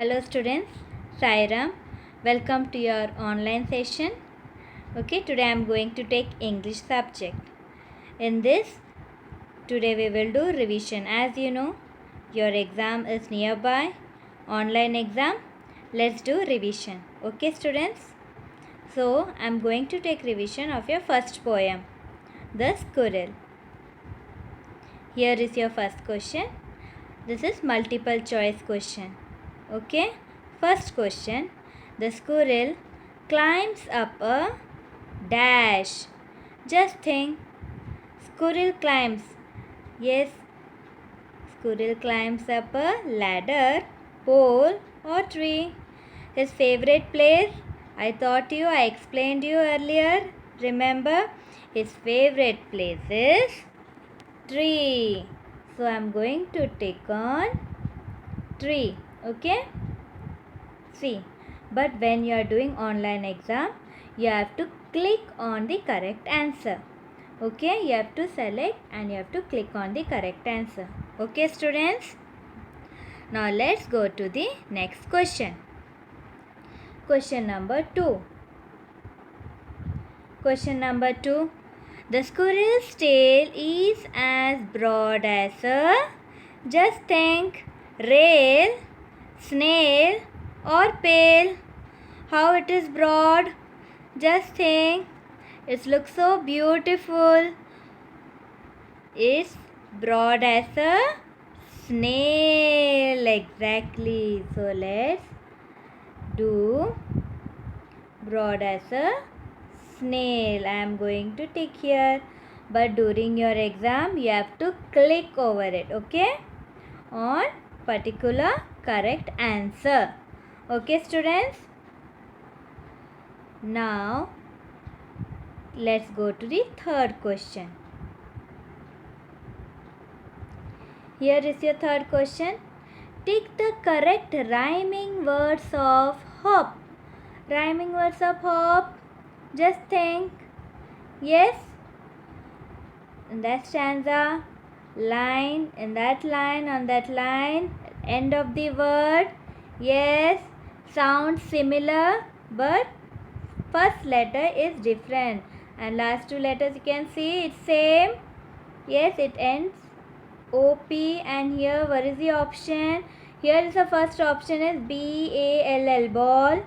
Hello students, Sairam. Welcome to your online session. Okay, today I am going to take English subject. In this, today we will do revision. As you know, your exam is nearby, online exam. Let's do revision. Okay students? So, I am going to take revision of your first poem, The Squirrel. Here is your first question. This is multiple choice question. Okay, first question. The squirrel climbs up a dash. Just think. Squirrel climbs. Yes, squirrel climbs up a ladder, pole or tree. His favorite place? I explained you earlier. Remember? His favorite place is tree. So I am going to take on tree. Okay? See, but when you are doing online exam, you have to click on the correct answer. Okay, you have to select and you have to click on the correct answer. Okay, students? Now let's go to the next question. Question number 2. Question number 2. The squirrel's tail is as broad as a, just think, rail, snail or pail. How it is broad? Just think. It looks so beautiful. It's broad as a snail. Exactly. So let's do broad as a snail. I am going to tick here. But during your exam, you have to click over it. Okay? On particular correct answer. Okay, students? Now, let's go to the third question. Here is your third question. Tick the correct rhyming words of hop. Rhyming words of hop. Just think. Yes. In that stanza, line, in that line, on that line, end of the word. Yes. Sounds similar, but first letter is different. And last two letters you can see it's same. Yes, it ends OP, and here what is the option? Here is the first option is BALL, ball.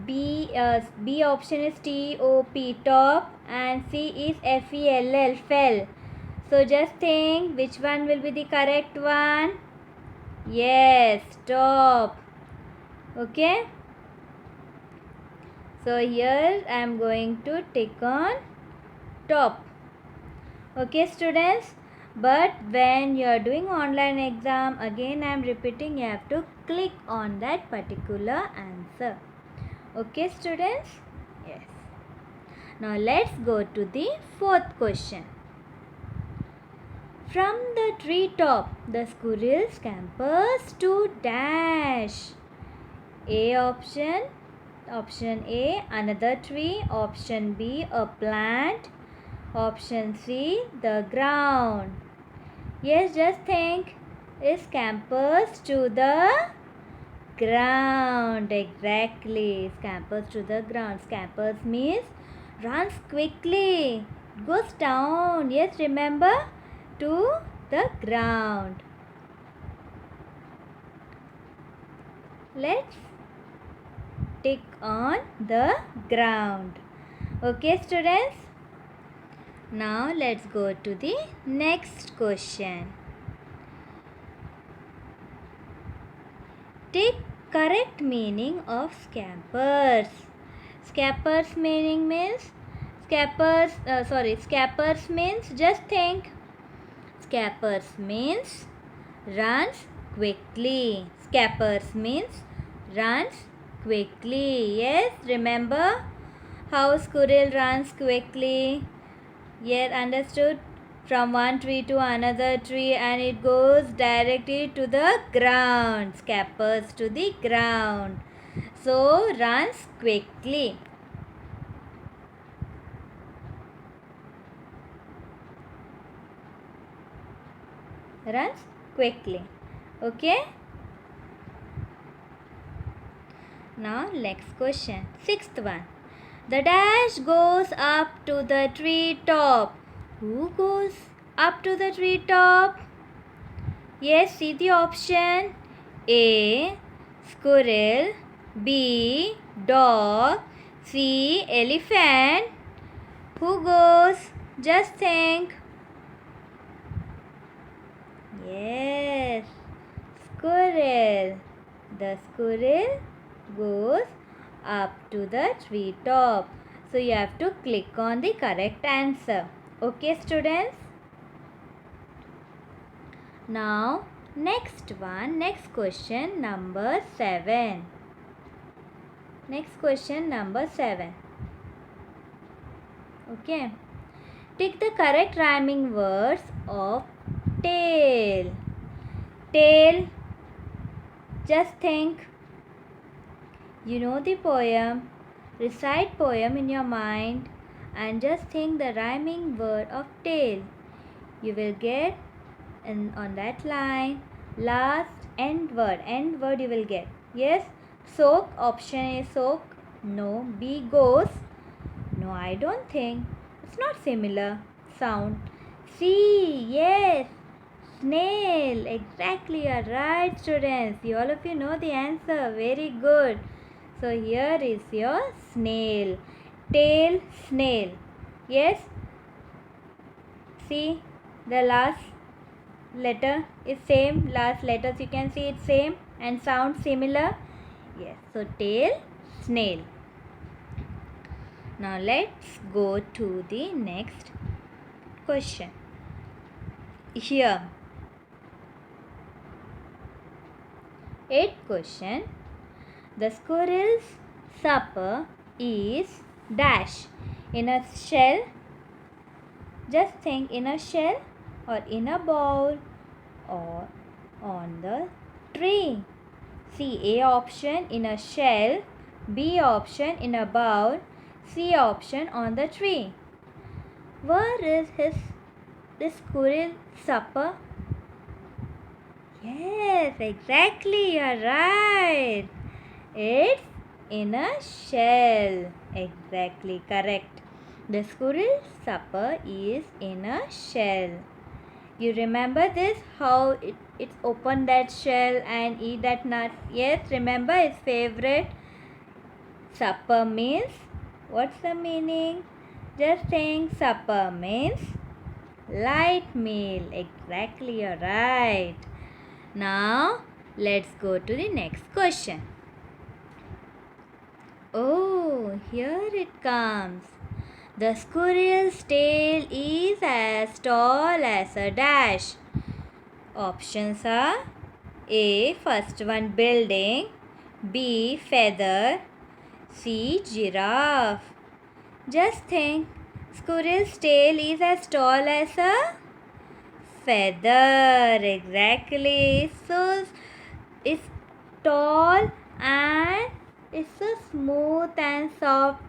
B option is TOP, top, and C is FELL, fell. So just think which one will be the correct one. Yes, top. Okay. So here I am going to tick on top. Okay students, but when you are doing online exam, again I am repeating, you have to click on that particular answer. Okay students? Yes. Now let's go to the fourth question. From the treetop, the squirrel scampers to dash. A option. Option A, another tree. Option B, a plant. Option C, the ground. Yes, just think. It scampers to the ground. Exactly. Scampers to the ground. Scampers means runs quickly. Goes down. Yes, remember? To the ground. Let's tick on the ground. Okay, students? Now let's go to the next question. Take correct meaning of scampers. Scampers meaning means scampers means, just think. Scampers means runs quickly. Scampers means runs quickly. Yes, remember how squirrel runs quickly. Yes, understood. From one tree to another tree, and it goes directly to the ground. Scampers to the ground. So runs quickly. Runs quickly. Okay. Now next question. Sixth one. The dash goes up to the tree top. Who goes up to the tree top? Yes, see the option. A. Squirrel. B. Dog. C. Elephant. Who goes? Just think. Yes, squirrel. The squirrel goes up to the tree top. So you have to click on the correct answer. Okay, students? Now, next question number 7. Next question number 7. Okay. Take the correct rhyming words of tail. Tail. Just think. You know the poem. Recite poem in your mind and just think the rhyming word of tail. You will get on that line last end word you will get. Yes, soak. Option A, soak. No. B, goes. No, I don't think. It's not similar sound. C, yes, snail. Exactly, you are right, students. You all of you know the answer. Very good. So here is your snail. Tail, snail. Yes. See, the last letter is same. Last letters you can see it's same and sound similar. Yes. So tail, snail. Now let's go to the next question. Here. 8th question. The squirrel's supper is dash. In a shell. Just think, in a shell or in a bowl or on the tree. C, A option, in a shell. B option, in a bowl. C option, on the tree. Where is the squirrel supper? Yes, exactly, you are right. It's in a shell. Exactly correct. The squirrel supper is in a shell. You remember this? How it's open that shell and eat that nut? Yes, remember its favorite? Supper means, what's the meaning? Just think, supper means light meal. Exactly, you're right. Now, let's go to the next question. Oh, here it comes. The squirrel's tail is as tall as a dash. Options are A, first one, building. B, feather. C, giraffe. Just think, squirrel's tail is as tall as a feather. Exactly. So it's tall and it's so smooth and soft.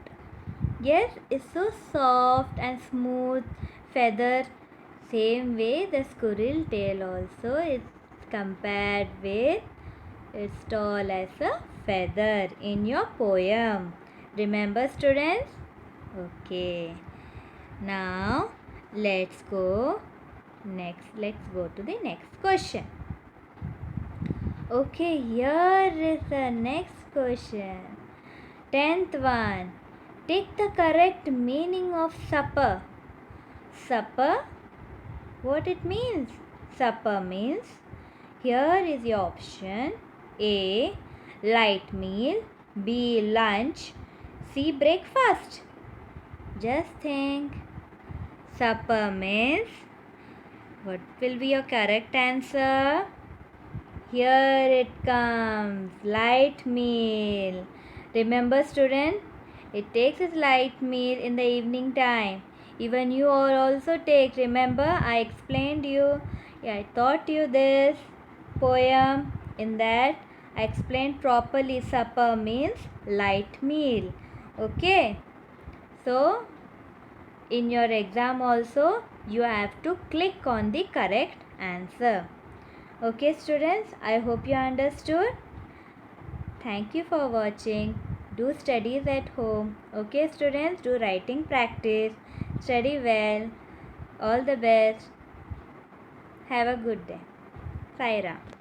Yes, it's so soft and smooth feather. Same way the squirrel tail also is compared with it's tall as a feather in your poem. Remember, students? Okay. Now let's go to the next question. Okay, here is the next question. 10th one. Take the correct meaning of supper. Supper, what it means? Supper means, here is your option. A, light meal. B, lunch. C, breakfast. Just think. Supper means, what will be your correct answer? Here it comes. Light meal. Remember, student, it takes its light meal in the evening time. Even you all also take. Remember, I explained you. I taught you this poem. In that, I explained properly. Supper means light meal. Okay. So, in your exam also, you have to click on the correct answer. Okay, students, I hope you understood. Thank you for watching. Do studies at home. Okay, students, do writing practice. Study well. All the best. Have a good day. Sai Ram.